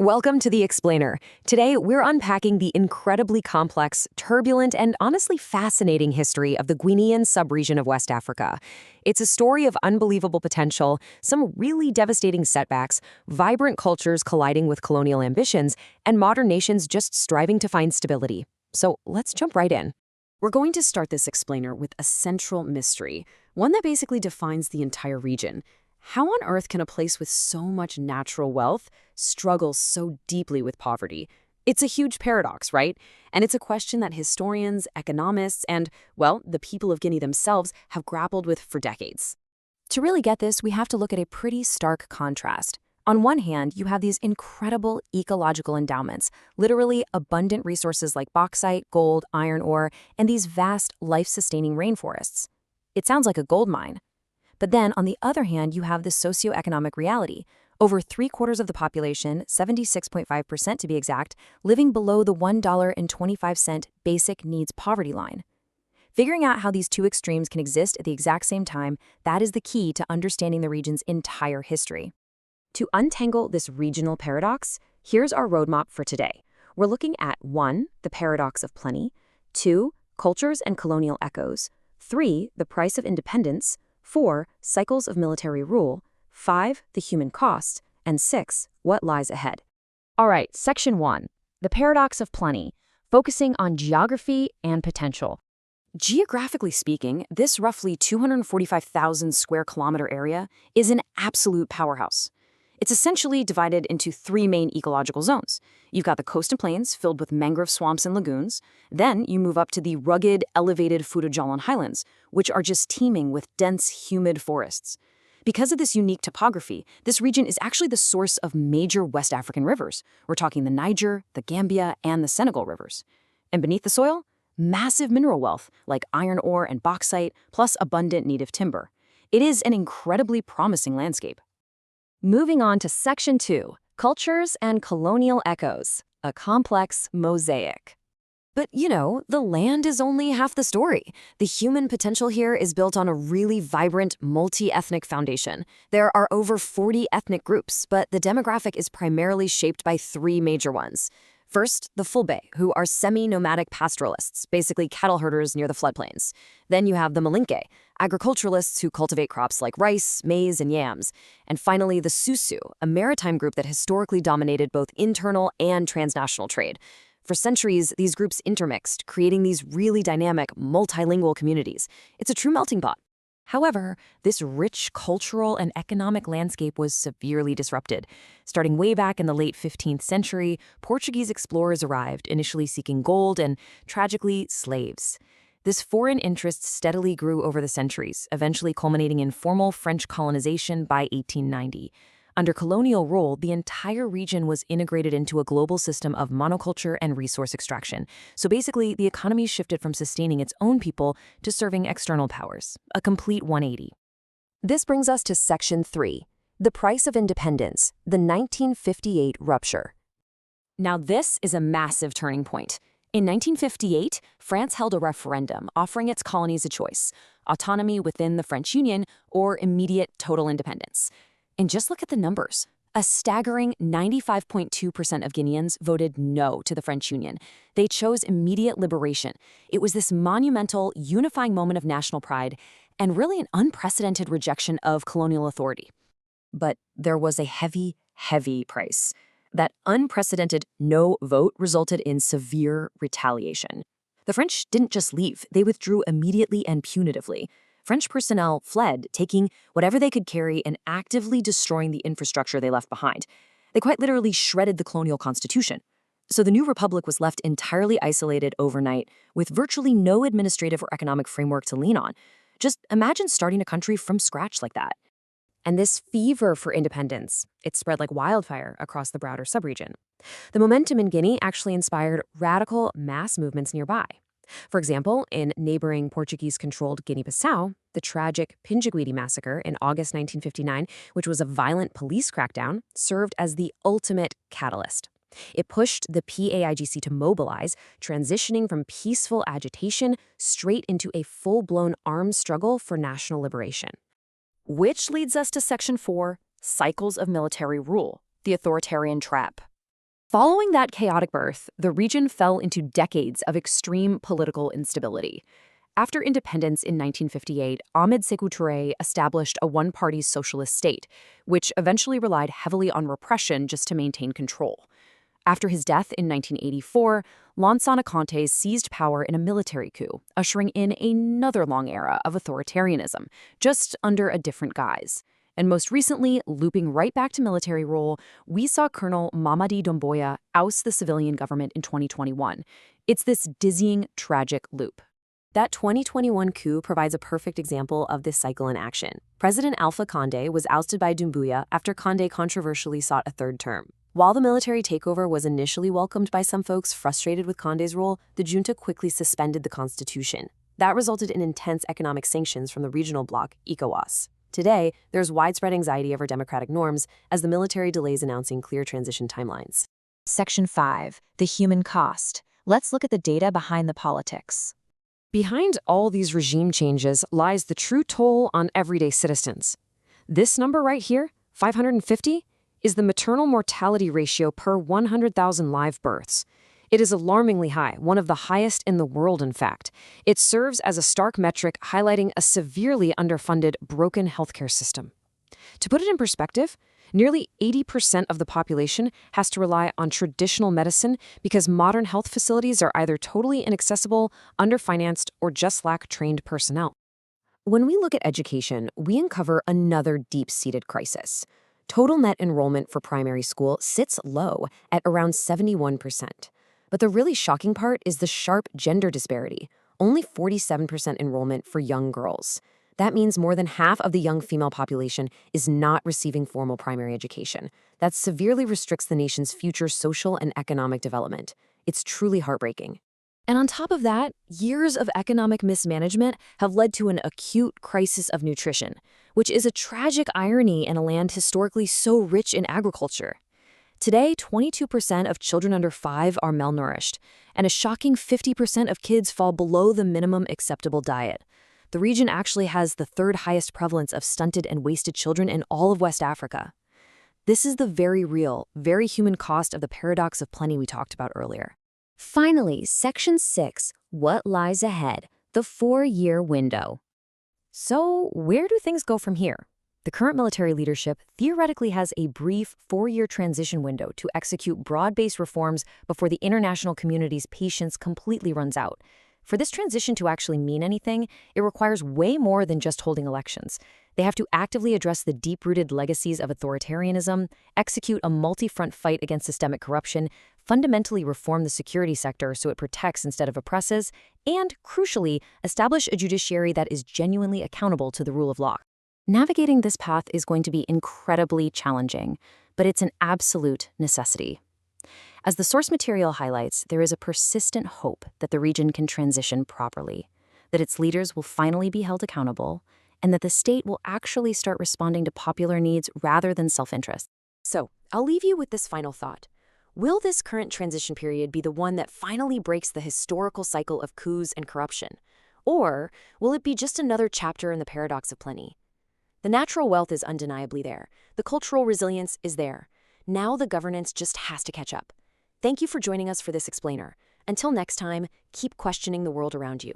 Welcome to The Explainer. Today, we're unpacking the incredibly complex, turbulent, and honestly fascinating history of the Guinean subregion of West Africa. It's a story of unbelievable potential, some really devastating setbacks, vibrant cultures colliding with colonial ambitions, and modern nations just striving to find stability. So let's jump right in. We're going to start this explainer with a central mystery, one that basically defines the entire region. How on earth can a place with so much natural wealth struggle so deeply with poverty? It's a huge paradox, right? And it's a question that historians, economists, and, well, the people of Guinea themselves have grappled with for decades. To really get this, we have to look at a pretty stark contrast. On one hand, you have these incredible ecological endowments, literally abundant resources like bauxite, gold, iron ore, and these vast, life-sustaining rainforests. It sounds like a gold mine. But then, on the other hand, you have the socioeconomic reality. Over 3/4 of the population, 76.5% to be exact, living below the $1.25 basic needs poverty line. Figuring out how these two extremes can exist at the exact same time, that is the key to understanding the region's entire history. To untangle this regional paradox, here's our roadmap for today. We're looking at 1. The paradox of plenty, 2. Cultures and colonial echoes, 3. The price of independence, 4. Cycles of military rule, 5. The human cost, and 6. What lies ahead. All right, Section 1. The paradox of plenty, focusing on geography and potential. Geographically speaking, this roughly 245,000 square kilometer area is an absolute powerhouse. It's essentially divided into 3 main ecological zones. You've got the coast and plains filled with mangrove swamps and lagoons. Then you move up to the rugged, elevated Futojalan highlands, which are just teeming with dense, humid forests. Because of this unique topography, this region is actually the source of major West African rivers. We're talking the Niger, the Gambia, and the Senegal rivers. And beneath the soil, massive mineral wealth like iron ore and bauxite, plus abundant native timber. It is an incredibly promising landscape. Moving on to Section 2, Cultures and Colonial Echoes, a complex mosaic. But, the land is only half the story. The human potential here is built on a really vibrant, multi-ethnic foundation. There are over 40 ethnic groups, but the demographic is primarily shaped by 3 major ones. First, the Fulbe, who are semi-nomadic pastoralists, basically cattle herders near the floodplains. Then you have the Malinke, agriculturalists who cultivate crops like rice, maize, and yams. And finally, the Susu, a maritime group that historically dominated both internal and transnational trade. For centuries, these groups intermixed, creating these really dynamic, multilingual communities. It's a true melting pot. However, this rich cultural and economic landscape was severely disrupted. Starting way back in the late 15th century, Portuguese explorers arrived, initially seeking gold and, tragically, slaves. This foreign interest steadily grew over the centuries, eventually culminating in formal French colonization by 1890. Under colonial rule, the entire region was integrated into a global system of monoculture and resource extraction. So basically, the economy shifted from sustaining its own people to serving external powers, a complete 180. This brings us to Section 3, the price of independence, the 1958 rupture. Now this is a massive turning point. In 1958, France held a referendum offering its colonies a choice: autonomy within the French Union or immediate total independence. And just look at the numbers. A staggering 95.2% of Guineans voted no to the French Union. They chose immediate liberation. It was this monumental, unifying moment of national pride and really an unprecedented rejection of colonial authority. But there was a heavy, heavy price. That unprecedented no vote resulted in severe retaliation. The French didn't just leave, they withdrew immediately and punitively. French personnel fled, taking whatever they could carry and actively destroying the infrastructure they left behind. They quite literally shredded the colonial constitution. So the new republic was left entirely isolated overnight, with virtually no administrative or economic framework to lean on. Just imagine starting a country from scratch like that. And this fever for independence, it spread like wildfire across the broader subregion. The momentum in Guinea actually inspired radical mass movements nearby. For example, in neighboring Portuguese-controlled Guinea-Bissau, the tragic Pinjaguidi massacre in August 1959, which was a violent police crackdown, served as the ultimate catalyst. It pushed the PAIGC to mobilize, transitioning from peaceful agitation straight into a full-blown armed struggle for national liberation. Which leads us to Section 4, Cycles of Military Rule, the Authoritarian Trap. Following that chaotic birth, the region fell into decades of extreme political instability. After independence in 1958, Ahmed Sékou Touré established a one-party socialist state, which eventually relied heavily on repression just to maintain control. After his death in 1984, Lansana Conté seized power in a military coup, ushering in another long era of authoritarianism, just under a different guise. And most recently, looping right back to military rule, we saw Colonel Mamadi Doumbouya oust the civilian government in 2021. It's this dizzying, tragic loop. That 2021 coup provides a perfect example of this cycle in action. President Alpha Condé was ousted by Doumbouya after Condé controversially sought a third term. While the military takeover was initially welcomed by some folks frustrated with Condé's rule, the junta quickly suspended the constitution. That resulted in intense economic sanctions from the regional bloc, ECOWAS. Today, there's widespread anxiety over democratic norms as the military delays announcing clear transition timelines. Section 5. The human cost. Let's look at the data behind the politics. Behind all these regime changes lies the true toll on everyday citizens. This number right here, 550, is the maternal mortality ratio per 100,000 live births. It is alarmingly high, one of the highest in the world, in fact. It serves as a stark metric highlighting a severely underfunded, broken healthcare system. To put it in perspective, nearly 80% of the population has to rely on traditional medicine because modern health facilities are either totally inaccessible, underfinanced, or just lack trained personnel. When we look at education, we uncover another deep-seated crisis. Total net enrollment for primary school sits low at around 71%. But the really shocking part is the sharp gender disparity. Only 47% enrollment for young girls. That means more than half of the young female population is not receiving formal primary education. That severely restricts the nation's future social and economic development. It's truly heartbreaking. And on top of that, years of economic mismanagement have led to an acute crisis of nutrition, which is a tragic irony in a land historically so rich in agriculture. Today, 22% of children under 5 are malnourished, and a shocking 50% of kids fall below the minimum acceptable diet. The region actually has the third highest prevalence of stunted and wasted children in all of West Africa. This is the very real, very human cost of the paradox of plenty we talked about earlier. Finally, Section 6. What lies ahead? The 4-year window. So, where do things go from here? The current military leadership theoretically has a brief 4-year transition window to execute broad-based reforms before the international community's patience completely runs out. For this transition to actually mean anything, it requires way more than just holding elections. They have to actively address the deep-rooted legacies of authoritarianism, execute a multi-front fight against systemic corruption, fundamentally reform the security sector so it protects instead of oppresses, and, crucially, establish a judiciary that is genuinely accountable to the rule of law. Navigating this path is going to be incredibly challenging, but it's an absolute necessity. As the source material highlights, there is a persistent hope that the region can transition properly, that its leaders will finally be held accountable, and that the state will actually start responding to popular needs rather than self-interest. So, I'll leave you with this final thought. Will this current transition period be the one that finally breaks the historical cycle of coups and corruption? Or will it be just another chapter in the paradox of plenty? The natural wealth is undeniably there. The cultural resilience is there. Now the governance just has to catch up. Thank you for joining us for this explainer. Until next time, keep questioning the world around you.